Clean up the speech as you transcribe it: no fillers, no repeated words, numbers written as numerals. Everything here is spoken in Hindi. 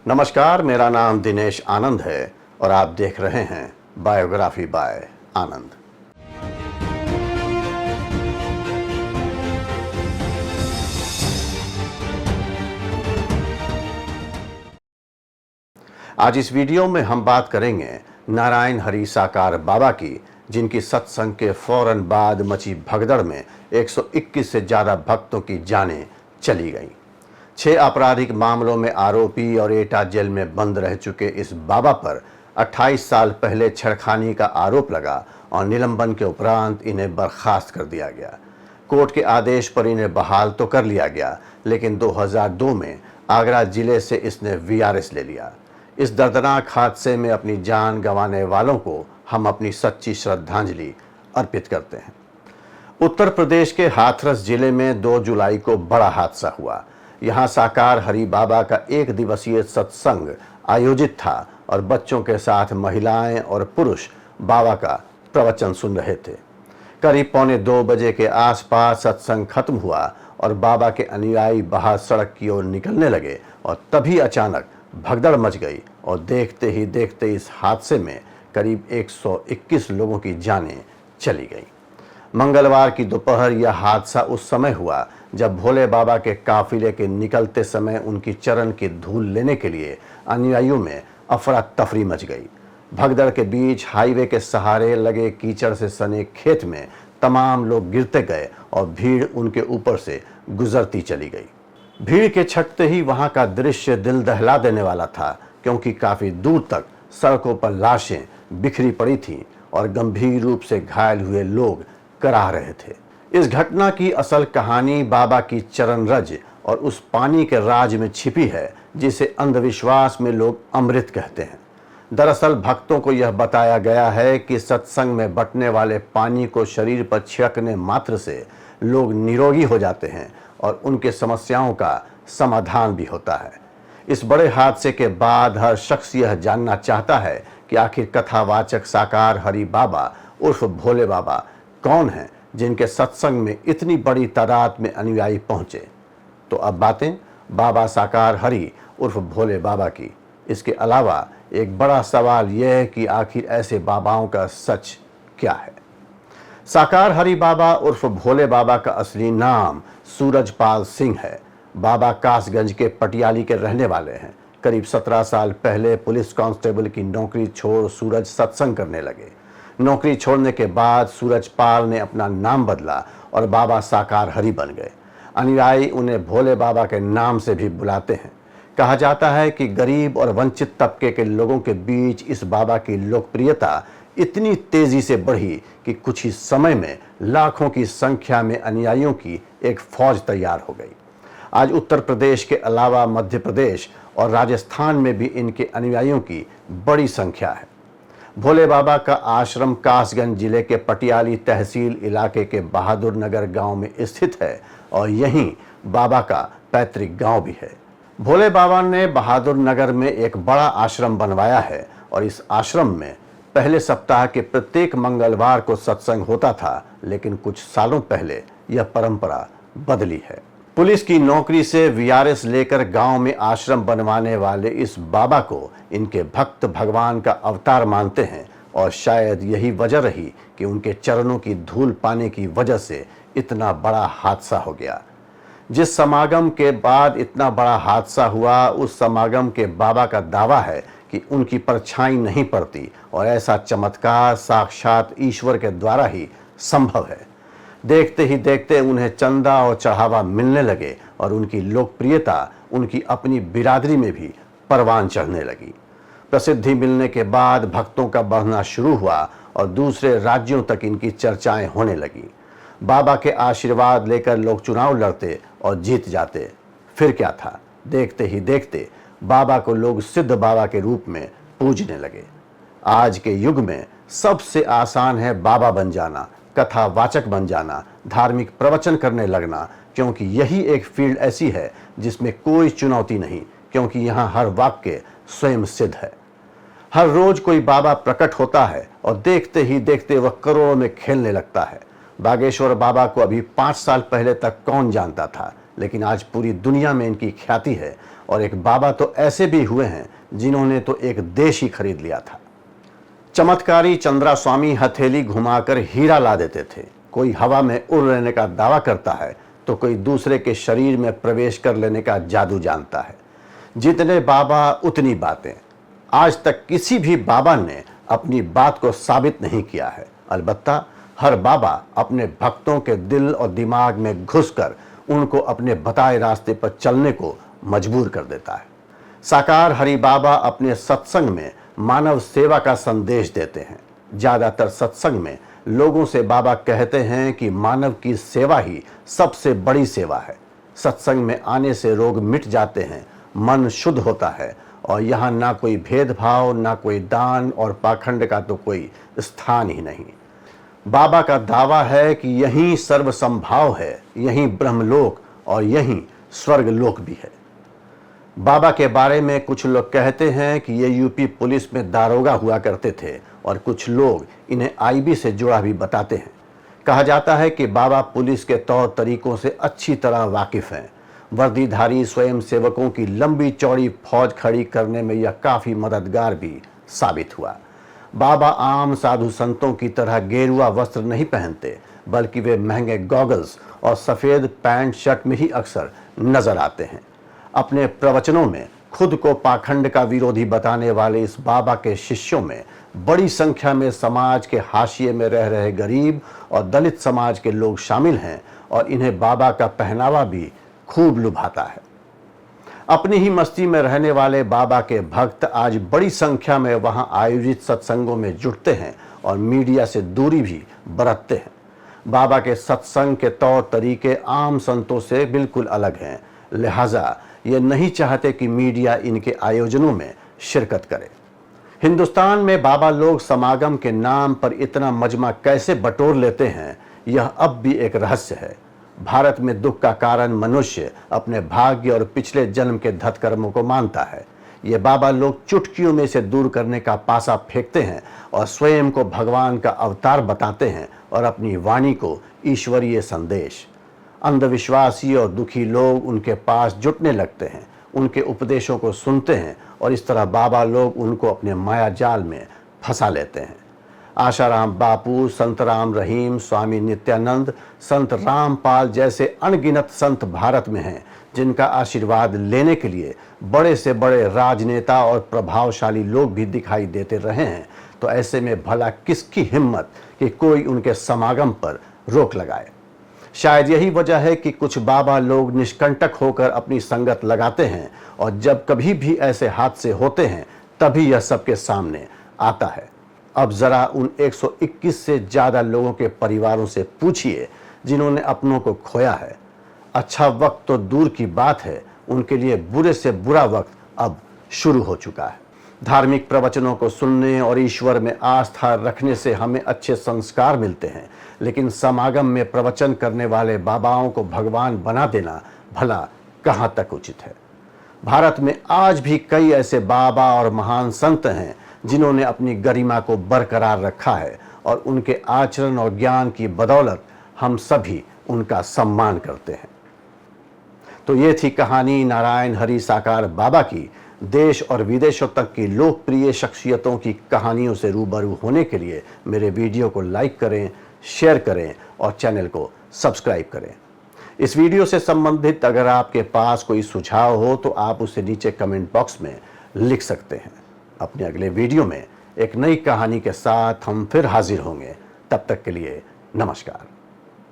नमस्कार, मेरा नाम दिनेश आनंद है और आप देख रहे हैं बायोग्राफी बाय आनंद। आज इस वीडियो में हम बात करेंगे नारायण हरि साकार बाबा की, जिनकी सत्संग के फौरन बाद मची भगदड़ में 121 से ज़्यादा भक्तों की जानें चली गईं। 6 आपराधिक मामलों में आरोपी और एटा जेल में बंद रह चुके इस बाबा पर 28 साल पहले छेड़खानी का आरोप लगा और निलंबन के उपरांत इन्हें बर्खास्त कर दिया गया। कोर्ट के आदेश पर इन्हें बहाल तो कर लिया गया, लेकिन 2002 में आगरा जिले से इसने वीआरएस ले लिया। इस दर्दनाक हादसे में अपनी जान गंवाने वालों को हम अपनी सच्ची श्रद्धांजलि अर्पित करते हैं। उत्तर प्रदेश के हाथरस जिले में 2 जुलाई को बड़ा हादसा हुआ। यहाँ साकार हरि बाबा का 1 दिवसीय सत्संग आयोजित था और बच्चों के साथ महिलाएं और पुरुष बाबा का प्रवचन सुन रहे थे। करीब 1:45 बजे के आसपास सत्संग खत्म हुआ और बाबा के अनुयायी बाहर सड़क की ओर निकलने लगे और तभी अचानक भगदड़ मच गई और देखते ही देखते इस हादसे में करीब 121 लोगों की जानें चली गई। मंगलवार की दोपहर यह हादसा उस समय हुआ जब भोले बाबा के काफिले के निकलते समय उनकी चरण की धूल लेने के लिए अनुयायियों में अफरा तफरी मच गई। भगदड़ के बीच हाईवे के सहारे लगे कीचड़ से सने खेत में तमाम लोग गिरते गए और भीड़ उनके ऊपर से गुजरती चली गई। भीड़ के छटते ही वहां का दृश्य दिल दहला देने वाला था, क्योंकि काफी दूर तक सड़कों पर लाशें बिखरी पड़ी थीं और गंभीर रूप से घायल हुए लोग कराह रहे थे। इस घटना की असल कहानी बाबा की चरण रज और उस पानी के राज में छिपी है जिसे अंधविश्वास में लोग अमृत कहते हैं। दरअसल भक्तों को यह बताया गया है कि सत्संग में बटने वाले पानी को शरीर पर छिड़कने मात्र से लोग निरोगी हो जाते हैं और उनके समस्याओं का समाधान भी होता है। इस बड़े हादसे के बाद हर शख्स यह जानना चाहता है कि आखिर कथावाचक साकार हरि बाबा उर्फ भोले बाबा कौन हैं, जिनके सत्संग में इतनी बड़ी तादाद में अनुयायी पहुंचे। तो अब बातें बाबा साकार हरि उर्फ भोले बाबा की। इसके अलावा एक बड़ा सवाल यह है कि आखिर ऐसे बाबाओं का सच क्या है। साकार हरि बाबा उर्फ भोले बाबा का असली नाम सूरजपाल सिंह है। बाबा कासगंज के पटियाली के रहने वाले हैं। करीब 17 साल पहले पुलिस कांस्टेबल की नौकरी छोड़ सूरज सत्संग करने लगे। नौकरी छोड़ने के बाद सूरजपाल ने अपना नाम बदला और बाबा साकार हरि बन गए। अनुयायी उन्हें भोले बाबा के नाम से भी बुलाते हैं। कहा जाता है कि गरीब और वंचित तबके के लोगों के बीच इस बाबा की लोकप्रियता इतनी तेजी से बढ़ी कि कुछ ही समय में लाखों की संख्या में अनुयायियों की एक फौज तैयार हो गई। आज उत्तर प्रदेश के अलावा मध्य प्रदेश और राजस्थान में भी इनके अनुयायियों की बड़ी संख्या है। भोले बाबा का आश्रम कासगंज जिले के पटियाली तहसील इलाके के बहादुर नगर गांव में स्थित है और यहीं बाबा का पैतृक गांव भी है। भोले बाबा ने बहादुर नगर में एक बड़ा आश्रम बनवाया है और इस आश्रम में पहले सप्ताह के प्रत्येक मंगलवार को सत्संग होता था, लेकिन कुछ सालों पहले यह परंपरा बदली है। पुलिस की नौकरी से वीआरएस लेकर गांव में आश्रम बनवाने वाले इस बाबा को इनके भक्त भगवान का अवतार मानते हैं और शायद यही वजह रही कि उनके चरणों की धूल पाने की वजह से इतना बड़ा हादसा हो गया। जिस समागम के बाद इतना बड़ा हादसा हुआ, उस समागम के बाबा का दावा है कि उनकी परछाई नहीं पड़ती और ऐसा चमत्कार साक्षात ईश्वर के द्वारा ही संभव है। देखते ही देखते उन्हें चंदा और चढ़ावा मिलने लगे और उनकी लोकप्रियता उनकी अपनी बिरादरी में भी परवान चढ़ने लगी। प्रसिद्धि मिलने के बाद भक्तों का बढ़ना शुरू हुआ और दूसरे राज्यों तक इनकी चर्चाएं होने लगी। बाबा के आशीर्वाद लेकर लोग चुनाव लड़ते और जीत जाते। फिर क्या था, देखते ही देखते बाबा को लोग सिद्ध बाबा के रूप में पूजने लगे। आज के युग में सबसे आसान है बाबा बन जाना, कथावाचक बन जाना, धार्मिक प्रवचन करने लगना, क्योंकि यही एक फील्ड ऐसी है जिसमें कोई चुनौती नहीं, क्योंकि यहाँ हर वाक्य स्वयं सिद्ध है। हर रोज कोई बाबा प्रकट होता है और देखते ही देखते वह करोड़ों में खेलने लगता है। बागेश्वर बाबा को अभी 5 साल पहले तक कौन जानता था, लेकिन आज पूरी दुनिया में इनकी ख्याति है और एक बाबा तो ऐसे भी हुए हैं जिन्होंने तो एक देश ही खरीद लिया था। चमत्कारी चंद्रा स्वामी हथेली घुमाकर हीरा ला देते थे। कोई हवा में उड़ लेने का दावा करता है तो कोई दूसरे के शरीर में प्रवेश कर लेने का जादू जानता है। जितने बाबा उतनी बातें। आज तक किसी भी बाबा ने अपनी बात को साबित नहीं किया है। अलबत्ता हर बाबा अपने भक्तों के दिल और दिमाग में घुसकर उनको अपने बताए रास्ते पर चलने को मजबूर कर देता है। साकार हरि बाबा अपने सत्संग में मानव सेवा का संदेश देते हैं। ज़्यादातर सत्संग में लोगों से बाबा कहते हैं कि मानव की सेवा ही सबसे बड़ी सेवा है। सत्संग में आने से रोग मिट जाते हैं, मन शुद्ध होता है और यहाँ ना कोई भेदभाव, ना कोई दान और पाखंड का तो कोई स्थान ही नहीं। बाबा का दावा है कि यहीं सर्व संभाव है, यहीं ब्रह्मलोक और यहीं स्वर्गलोक भी है। बाबा के बारे में कुछ लोग कहते हैं कि ये यूपी पुलिस में दारोगा हुआ करते थे और कुछ लोग इन्हें आईबी से जुड़ा भी बताते हैं। कहा जाता है कि बाबा पुलिस के तौर तरीकों से अच्छी तरह वाकिफ हैं। वर्दीधारी स्वयं सेवकों की लंबी चौड़ी फौज खड़ी करने में यह काफ़ी मददगार भी साबित हुआ। बाबा आम साधु संतों की तरह गेरुआ वस्त्र नहीं पहनते, बल्कि वे महंगे गॉगल्स और सफ़ेद पैंट शर्ट में ही अक्सर नजर आते हैं। अपने प्रवचनों में खुद को पाखंड का विरोधी बताने वाले इस बाबा के शिष्यों में बड़ी संख्या में समाज के हाशिए में रह रहे गरीब और दलित समाज के लोग शामिल हैं और इन्हें बाबा का पहनावा भी खूब लुभाता है। अपनी ही मस्ती में रहने वाले बाबा के भक्त आज बड़ी संख्या में वहां आयोजित सत्संगों में जुटते हैं और मीडिया से दूरी भी बरतते हैं। बाबा के सत्संग के तौर तरीके आम संतों से बिल्कुल अलग हैं, लिहाजा ये नहीं चाहते कि मीडिया इनके आयोजनों में शिरकत करे। हिंदुस्तान में बाबा लोग समागम के नाम पर इतना मजमा कैसे बटोर लेते हैं, यह अब भी एक रहस्य है। भारत में दुख का कारण मनुष्य अपने भाग्य और पिछले जन्म के धत्कर्मों को मानता है। ये बाबा लोग चुटकियों में से दूर करने का पासा फेंकते हैं और स्वयं को भगवान का अवतार बताते हैं और अपनी वाणी को ईश्वरीय संदेश। अंधविश्वासी और दुखी लोग उनके पास जुटने लगते हैं, उनके उपदेशों को सुनते हैं और इस तरह बाबा लोग उनको अपने माया जाल में फंसा लेते हैं। आशाराम बापू, संत राम रहीम, स्वामी नित्यानंद, संत रामपाल जैसे अनगिनत संत भारत में हैं, जिनका आशीर्वाद लेने के लिए बड़े से बड़े राजनेता और प्रभावशाली लोग भी दिखाई देते रहे हैं। तो ऐसे में भला किसकी हिम्मत कि कोई उनके समागम पर रोक लगाए। शायद यही वजह है कि कुछ बाबा लोग निष्कंटक होकर अपनी संगत लगाते हैं और जब कभी भी ऐसे हादसे होते हैं तभी यह सबके सामने आता है। अब जरा उन 121 से ज़्यादा लोगों के परिवारों से पूछिए जिन्होंने अपनों को खोया है। अच्छा वक्त तो दूर की बात है, उनके लिए बुरे से बुरा वक्त अब शुरू हो चुका है। धार्मिक प्रवचनों को सुनने और ईश्वर में आस्था रखने से हमें अच्छे संस्कार मिलते हैं, लेकिन समागम में प्रवचन करने वाले बाबाओं को भगवान बना देना भला कहाँ तक उचित है। भारत में आज भी कई ऐसे बाबा और महान संत हैं जिन्होंने अपनी गरिमा को बरकरार रखा है और उनके आचरण और ज्ञान की बदौलत हम सभी उनका सम्मान करते हैं। तो ये थी कहानी नारायण हरि साकार बाबा की। देश और विदेशों तक की लोकप्रिय शख्सियतों की कहानियों से रूबरू होने के लिए मेरे वीडियो को लाइक करें, शेयर करें और चैनल को सब्सक्राइब करें। इस वीडियो से संबंधित अगर आपके पास कोई सुझाव हो तो आप उसे नीचे कमेंट बॉक्स में लिख सकते हैं। अपने अगले वीडियो में एक नई कहानी के साथ हम फिर हाजिर होंगे। तब तक के लिए नमस्कार।